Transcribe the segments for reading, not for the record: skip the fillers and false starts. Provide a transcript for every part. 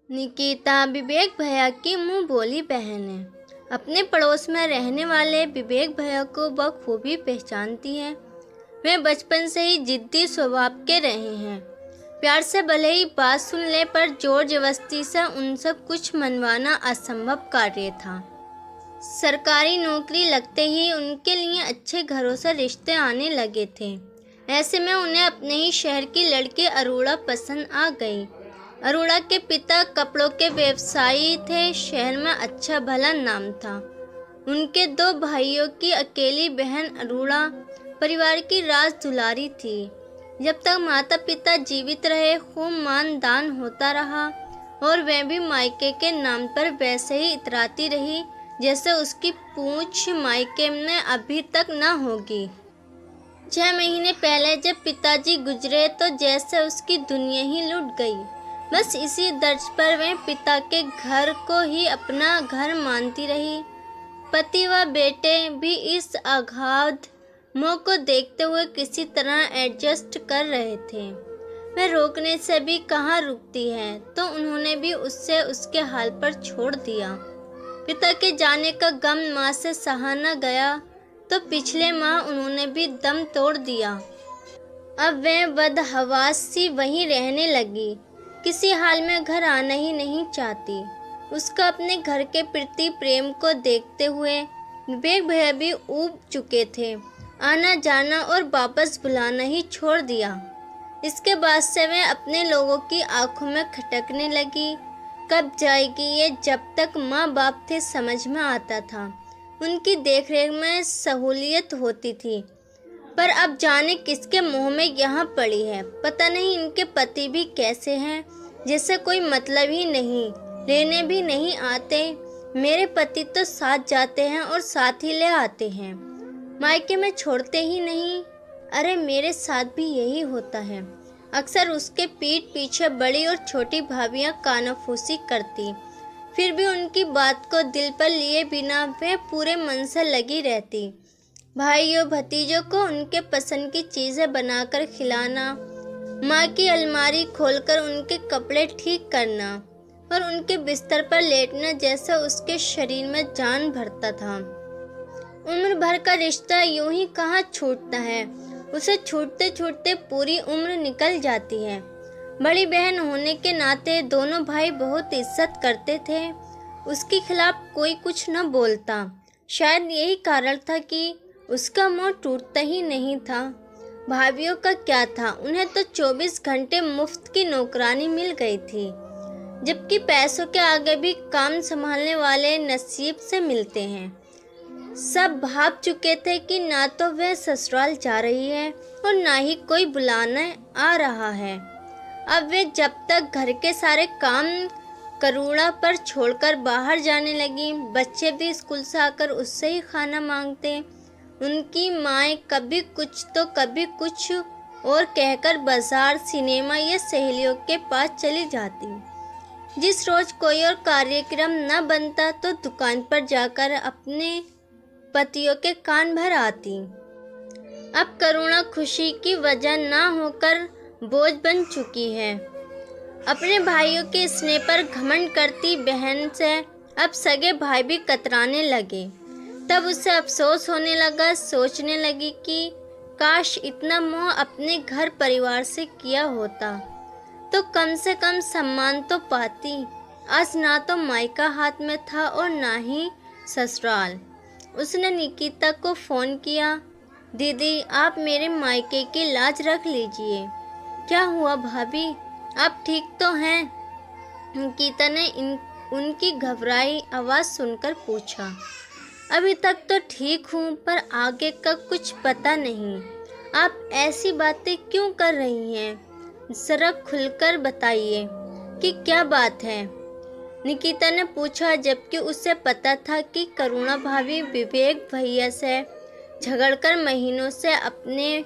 निकिता विवेक भैया की मुंह बोली बहन है। अपने पड़ोस में रहने वाले विवेक भैया को बखूबी पहचानती है। वे बचपन से ही जिद्दी स्वभाव के रहे हैं। प्यार से भले ही बात सुन ले, पर जोर जबरदस्ती से उनसे कुछ मनवाना असंभव कार्य था। सरकारी नौकरी लगते ही उनके लिए अच्छे घरों से रिश्ते आने लगे थे। ऐसे में उन्हें अपने ही शहर की लड़की अरोड़ा पसंद आ गई। अरोड़ा के पिता कपड़ों के व्यवसायी थे। शहर में अच्छा भला नाम था। उनके दो भाइयों की अकेली बहन अरोड़ा परिवार की राज दुलारी थी। जब तक माता पिता जीवित रहे, खूब मान दान होता रहा और वह भी मायके के नाम पर वैसे ही इतराती रही जैसे उसकी पूंछ मायके में अभी तक न होगी। 6 महीने पहले जब पिताजी गुजरे तो जैसे उसकी दुनिया ही लुट गई। बस इसी दर्ज पर वह पिता के घर को ही अपना घर मानती रही। पति व बेटे भी इस अगाध मोह को देखते हुए किसी तरह एडजस्ट कर रहे थे। वह रोकने से भी कहाँ रुकती है, तो उन्होंने भी उससे उसके हाल पर छोड़ दिया। पिता के जाने का गम माँ से सहा न गया तो पिछले माह उन्होंने भी दम तोड़ दिया। अब वह बदहवास सी वहीं रहने लगी, किसी हाल में घर आना ही नहीं चाहती। उसका अपने घर के प्रति प्रेम को देखते हुए विवेक भैया भी ऊब चुके थे। आना जाना और वापस बुलाना ही छोड़ दिया। इसके बाद से वह अपने लोगों की आंखों में खटकने लगी। कब जाएगी ये, जब तक माँ बाप थे समझ में आता था। उनकी देखरेख में सहूलियत होती थी, पर अब जाने किसके मुंह में यहाँ पड़ी है। पता नहीं इनके पति भी कैसे हैं, जैसे कोई मतलब ही नहीं, लेने भी नहीं आते। मेरे पति तो साथ जाते हैं और साथ ही ले आते हैं, मायके में छोड़ते ही नहीं। अरे मेरे साथ भी यही होता है। अक्सर उसके पीठ पीछे बड़ी और छोटी भाभियां कानाफूसी करती, फिर भी उनकी बात को दिल पर लिए बिना वह पूरे मन से लगी रहती। भाइयों भतीजों को उनके पसंद की चीज़ें बनाकर खिलाना, माँ की अलमारी खोलकर उनके कपड़े ठीक करना और उनके बिस्तर पर लेटना जैसे उसके शरीर में जान भरता था। उम्र भर का रिश्ता यूं ही कहाँ छूटता है, उसे छूटते छूटते पूरी उम्र निकल जाती है। बड़ी बहन होने के नाते दोनों भाई बहुत इज्जत करते थे। उसके खिलाफ कोई कुछ न बोलता। शायद यही कारण था कि उसका मुंह टूटता ही नहीं था। भाभियों का क्या था, उन्हें तो 24 घंटे मुफ्त की नौकरानी मिल गई थी, जबकि पैसों के आगे भी काम संभालने वाले नसीब से मिलते हैं। सब भाप चुके थे कि ना तो वह ससुराल जा रही है और ना ही कोई बुलाने आ रहा है। अब वे जब तक घर के सारे काम करुणा पर छोड़कर बाहर जाने लगी, बच्चे भी स्कूल से आकर उससे ही खाना मांगते। उनकी माएँ कभी कुछ तो कभी कुछ और कहकर बाजार, सिनेमा या सहेलियों के पास चली जाती। जिस रोज कोई और कार्यक्रम न बनता तो दुकान पर जाकर अपने पतियों के कान भर आती। अब करुणा खुशी की वजह ना होकर बोझ बन चुकी है। अपने भाइयों के स्नेह पर घमंड करती बहन से अब सगे भाई भी कतराने लगे। तब उसे अफसोस होने लगा। सोचने लगी कि काश इतना मोह अपने घर परिवार से किया होता तो कम से कम सम्मान तो पाती। आज ना तो मायका हाथ में था और ना ही ससुराल। उसने निकिता को फ़ोन किया। दीदी, आप मेरे मायके की लाज रख लीजिए। क्या हुआ भाभी, आप ठीक तो हैं? निकिता ने उनकी घबराई आवाज़ सुनकर पूछा। अभी तक तो ठीक हूँ, पर आगे का कुछ पता नहीं। आप ऐसी बातें क्यों कर रही हैं? ज़रा खुलकर बताइए कि क्या बात है, निकिता ने पूछा, जबकि उसे पता था कि करुणा भाभी विवेक भैया से झगड़कर महीनों से अपने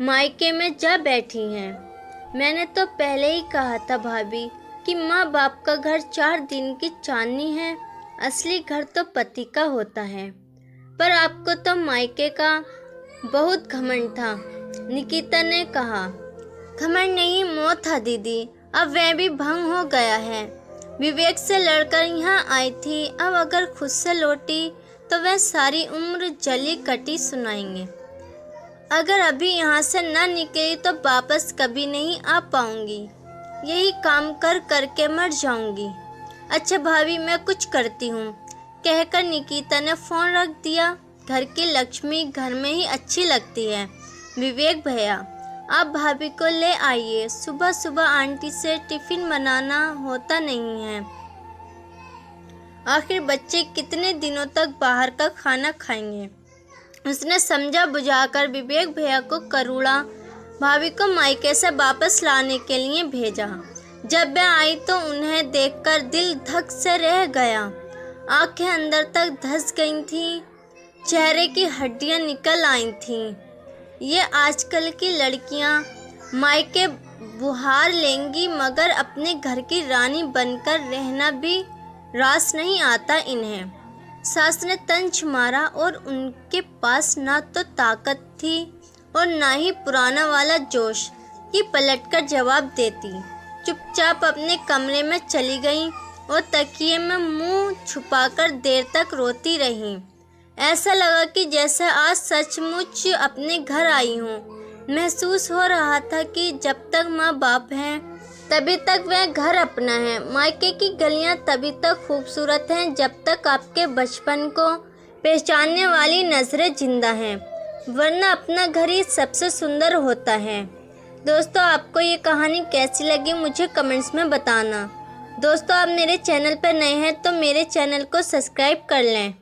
मायके में जा बैठी हैं। मैंने तो पहले ही कहा था भाभी कि माँ बाप का घर 4 दिन की चांदनी है, असली घर तो पति का होता है। पर आपको तो मायके का बहुत घमंड था, निकिता ने कहा। घमंड नहीं, मोह था दीदी। अब वह भी भंग हो गया है। विवेक से लड़कर यहाँ आई थी, अब अगर खुद से लौटी तो वह सारी उम्र जली कटी सुनाएंगे। अगर अभी यहाँ से न निकली तो वापस कभी नहीं आ पाऊंगी, यही काम कर करके मर जाऊंगी। अच्छा भाभी, मैं कुछ करती हूँ, कहकर निकिता ने फ़ोन रख दिया। घर की लक्ष्मी घर में ही अच्छी लगती है। विवेक भैया, आप भाभी को ले आइए, सुबह सुबह आंटी से टिफ़िन बनाना होता नहीं है। आखिर बच्चे कितने दिनों तक बाहर का खाना खाएंगे। उसने समझा बुझाकर विवेक भैया को करुणा भाभी को मायके से वापस लाने के लिए भेजा। जब वह आई तो उन्हें देखकर दिल धक से रह गया। आंखें अंदर तक धंस गई थीं, चेहरे की हड्डियां निकल आई थीं। ये आजकल की लड़कियां मायके बुहार लेंगी, मगर अपने घर की रानी बनकर रहना भी रास नहीं आता इन्हें। सास ने तंज मारा और उनके पास ना तो ताकत थी और ना ही पुराना वाला जोश कि पलटकर जवाब देती। चुपचाप अपने कमरे में चली गई और तकिए में मुंह छुपाकर देर तक रोती रही। ऐसा लगा कि जैसे आज सचमुच अपने घर आई हूँ। महसूस हो रहा था कि जब तक माँ बाप हैं तभी तक वह घर अपना है। मायके की गलियाँ तभी तक खूबसूरत हैं जब तक आपके बचपन को पहचानने वाली नज़रें जिंदा हैं, वरना अपना घर ही सबसे सुंदर होता है। दोस्तों, आपको ये कहानी कैसी लगी मुझे कमेंट्स में बताना। दोस्तों, आप मेरे चैनल पर नए हैं तो मेरे चैनल को सब्सक्राइब कर लें।